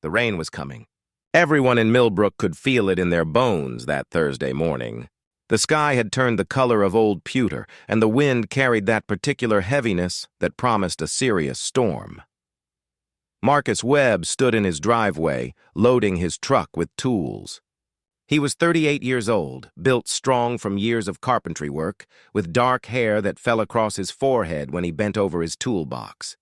The rain was coming. Everyone in Milbrook could feel it in their bones that Thursday morning. The sky had turned the color of old pewter, and the wind carried that particular heaviness that promised a serious storm. Marcus Webb stood in his driveway, loading his truck with tools. He was 38 years old, built strong from years of carpentry work, with dark hair that fell across his forehead when he bent over his toolbox.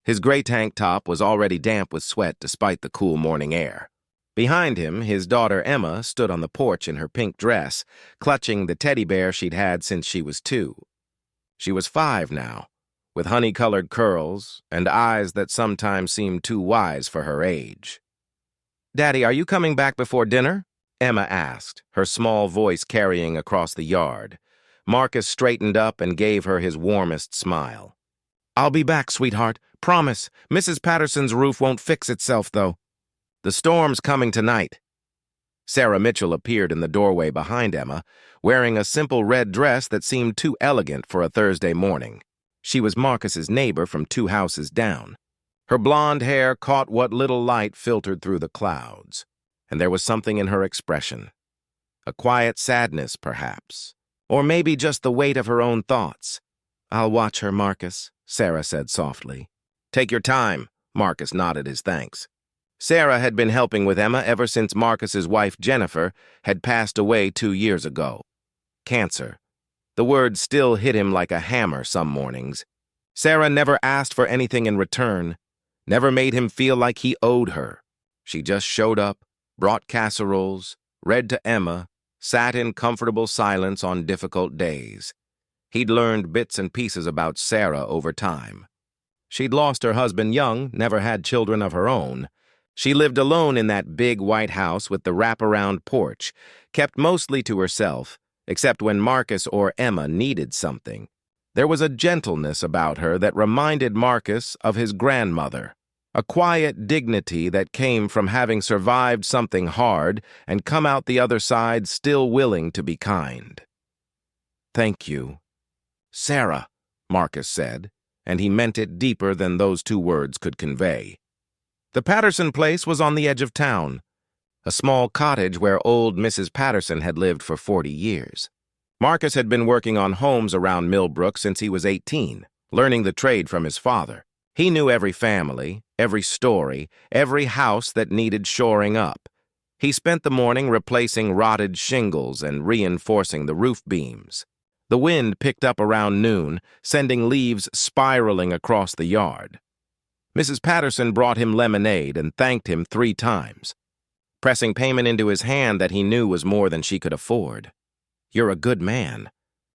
His gray tank top was already damp with sweat despite the cool morning air. Behind him, his daughter Emma stood on the porch in her pink dress, clutching the teddy bear she'd had since she was 2. She was 5 now, with honey-colored curls and eyes that sometimes seemed too wise for her age. "Daddy, are you coming back before dinner?" Emma asked, her small voice carrying across the yard. Marcus straightened up and gave her his warmest smile. "I'll be back, sweetheart. Promise. Mrs. Patterson's roof won't fix itself, though. The storm's coming tonight." Sarah Mitchell appeared in the doorway behind Emma, wearing a simple red dress that seemed too elegant for a Thursday morning. She was Marcus's neighbor from 2 houses down. Her blonde hair caught what little light filtered through the clouds, and there was something in her expression. A quiet sadness, perhaps, or maybe just the weight of her own thoughts. "I'll watch her, Marcus," Sarah said softly. "Take your time," Marcus nodded his thanks. Sarah had been helping with Emma ever since Marcus's wife, Jennifer, had passed away 2 years ago. Cancer. The word still hit him like a hammer some mornings. Sarah never asked for anything in return, never made him feel like he owed her. She just showed up, brought casseroles, read to Emma, sat in comfortable silence on difficult days. He'd learned bits and pieces about Sarah over time. She'd lost her husband young, never had children of her own. She lived alone in that big white house with the wraparound porch, kept mostly to herself, except when Marcus or Emma needed something. There was a gentleness about her that reminded Marcus of his grandmother, a quiet dignity that came from having survived something hard and come out the other side still willing to be kind. "Thank you, Sarah," Marcus said, and he meant it deeper than those 2 words could convey. The Patterson place was on the edge of town, a small cottage where old Mrs. Patterson had lived for 40 years. Marcus had been working on homes around Milbrook since he was 18, learning the trade from his father. He knew every family, every story, every house that needed shoring up. He spent the morning replacing rotted shingles and reinforcing the roof beams. The wind picked up around noon, sending leaves spiraling across the yard. Mrs. Patterson brought him lemonade and thanked him 3 times, pressing payment into his hand that he knew was more than she could afford. "You're a good man."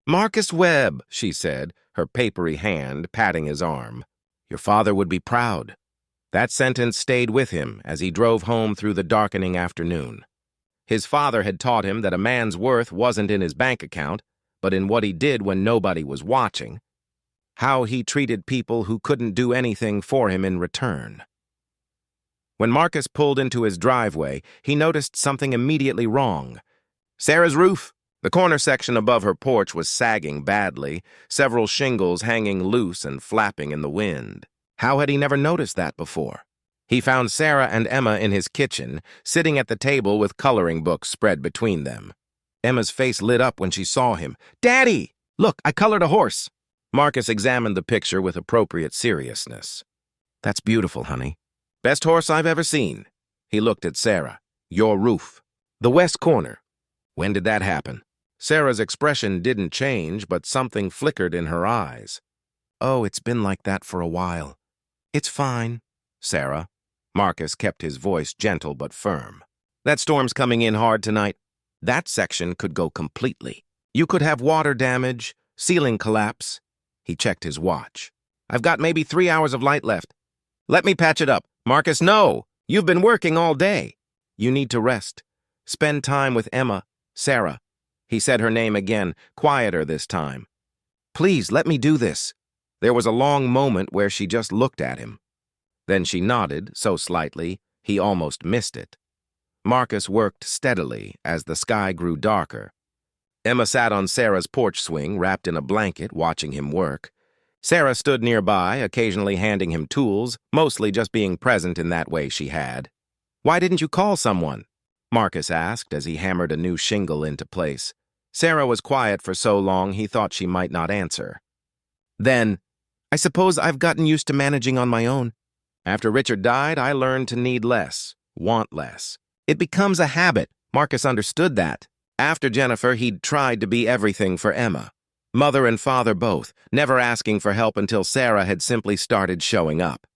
"Marcus Webb," she said, her papery hand patting his arm. "Your father would be proud." That sentence stayed with him as he drove home through the darkening afternoon. His father had taught him that a man's worth wasn't in his bank account, but in what he did when nobody was watching, how he treated people who couldn't do anything for him in return. When Marcus pulled into his driveway, he noticed something immediately wrong. Sarah's roof. The corner section above her porch was sagging badly, several shingles hanging loose and flapping in the wind. How had he never noticed that before? He found Sarah and Emma in his kitchen, sitting at the table with coloring books spread between them. Emma's face lit up when she saw him. "Daddy! Look, I colored a horse." Marcus examined the picture with appropriate seriousness. "That's beautiful, honey. Best horse I've ever seen." He looked at Sarah. "Your roof. The west corner. When did that happen?" Sarah's expression didn't change, but something flickered in her eyes. "Oh, it's been like that for a while." "It's fine, Sarah." Marcus kept his voice gentle but firm. "That storm's coming in hard tonight. That section could go completely. You could have water damage, ceiling collapse." He checked his watch. "I've got maybe 3 hours of light left. Let me patch it up." "Marcus, no! You've been working all day." "You need to rest. Spend time with Emma, Sarah." He said her name again, quieter this time. "Please, let me do this." There was a long moment where she just looked at him. Then she nodded, so slightly, he almost missed it. Marcus worked steadily as the sky grew darker. Emma sat on Sarah's porch swing, wrapped in a blanket, watching him work. Sarah stood nearby, occasionally handing him tools, mostly just being present in that way she had. Why didn't you call someone? Marcus asked as he hammered a new shingle into place. Sarah was quiet for so long he thought she might not answer. Then, I suppose I've gotten used to managing on my own. After Richard died, I learned to need less, want less. It becomes a habit. Marcus understood that. After Jennifer, he'd tried to be everything for Emma. Mother and father both, never asking for help until Sarah had simply started showing up.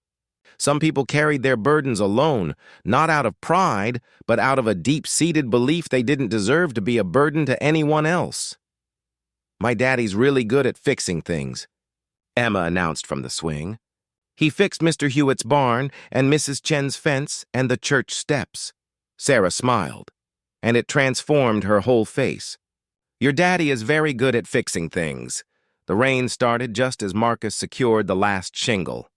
Some people carried their burdens alone, not out of pride, but out of a deep-seated belief they didn't deserve to be a burden to anyone else. My daddy's really good at fixing things, Emma announced from the swing. He fixed Mr. Hewitt's barn and Mrs. Chen's fence and the church steps. Sarah smiled, and it transformed her whole face. Your daddy is very good at fixing things. The rain started just as Marcus secured the last shingle.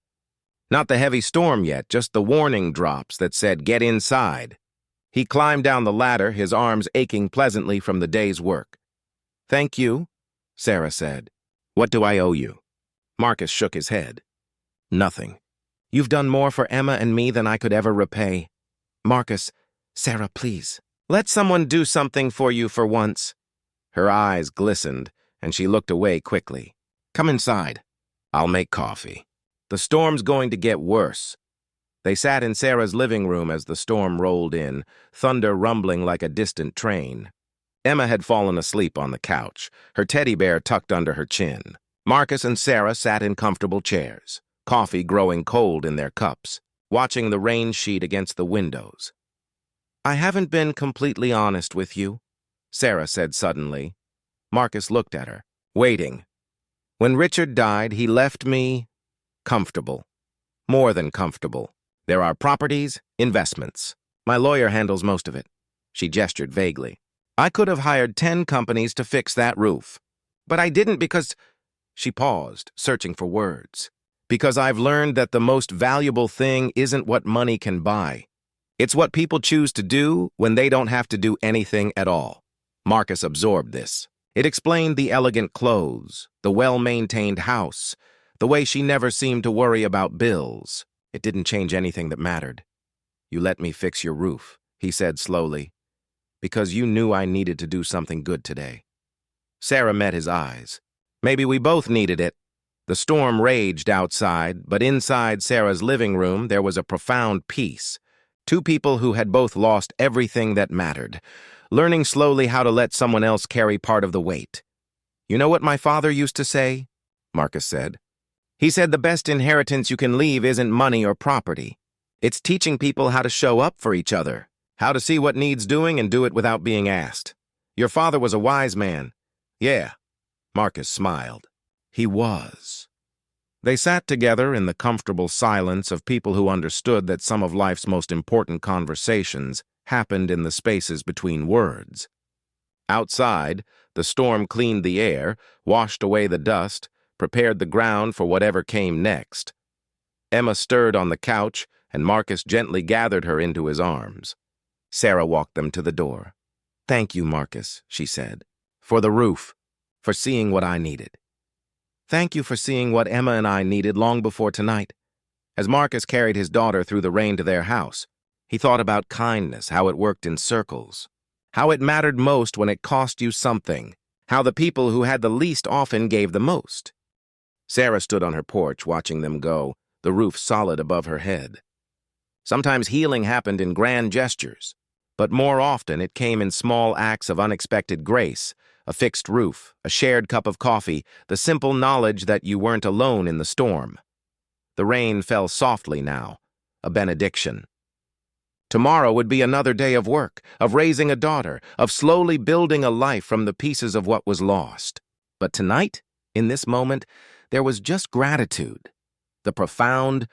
Not the heavy storm yet, just the warning drops that said, "Get inside." He climbed down the ladder, his arms aching pleasantly from the day's work. "Thank you," Sarah said. "What do I owe you?" Marcus shook his head. "Nothing. You've done more for Emma and me than I could ever repay." "Marcus, Sarah, please. Let someone do something for you for once." Her eyes glistened, and she looked away quickly. "Come inside. I'll make coffee. The storm's going to get worse." They sat in Sarah's living room as the storm rolled in, thunder rumbling like a distant train. Emma had fallen asleep on the couch, her teddy bear tucked under her chin. Marcus and Sarah sat in comfortable chairs, coffee growing cold in their cups, watching the rain sheet against the windows. "I haven't been completely honest with you," Sarah said suddenly. Marcus looked at her, waiting. "When Richard died, he left me comfortable. More than comfortable. There are properties, investments. My lawyer handles most of it." She gestured vaguely. "I could have hired 10 companies to fix that roof. But I didn't because—" She paused, searching for words. "Because I've learned that the most valuable thing isn't what money can buy. It's what people choose to do when they don't have to do anything at all." Marcus absorbed this. It explained the elegant clothes, the well-maintained house, the way she never seemed to worry about bills. It didn't change anything that mattered. "You let me fix your roof," he said slowly, "because you knew I needed to do something good today." Sarah met his eyes. Maybe we both needed it. The storm raged outside, but inside Sarah's living room there was a profound peace. Two people who had both lost everything that mattered, learning slowly how to let someone else carry part of the weight. "You know what my father used to say?" Marcus said. "He said the best inheritance you can leave isn't money or property. It's teaching people how to show up for each other, how to see what needs doing and do it without being asked. Your father was a wise man." "Yeah," Marcus smiled. He was. They sat together in the comfortable silence of people who understood that some of life's most important conversations happened in the spaces between words. Outside, the storm cleaned the air, washed away the dust, prepared the ground for whatever came next. Emma stirred on the couch, and Marcus gently gathered her into his arms. Sarah walked them to the door. "Thank you, Marcus," she said, "for the roof, for seeing what I needed. Thank you for seeing what Emma and I needed long before tonight." As Marcus carried his daughter through the rain to their house, he thought about kindness, how it worked in circles, how it mattered most when it cost you something, how the people who had the least often gave the most. Sarah stood on her porch watching them go, the roof solid above her head. Sometimes healing happened in grand gestures, but more often it came in small acts of unexpected grace, a fixed roof, a shared cup of coffee, the simple knowledge that you weren't alone in the storm. The rain fell softly now, a benediction. Tomorrow would be another day of work, of raising a daughter, of slowly building a life from the pieces of what was lost. But tonight, in this moment, there was just gratitude, the profound,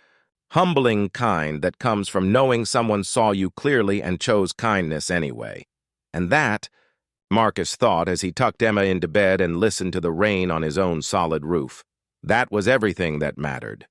humbling kind that comes from knowing someone saw you clearly and chose kindness anyway. And that, Marcus thought as he tucked Emma into bed and listened to the rain on his own solid roof, that was everything that mattered.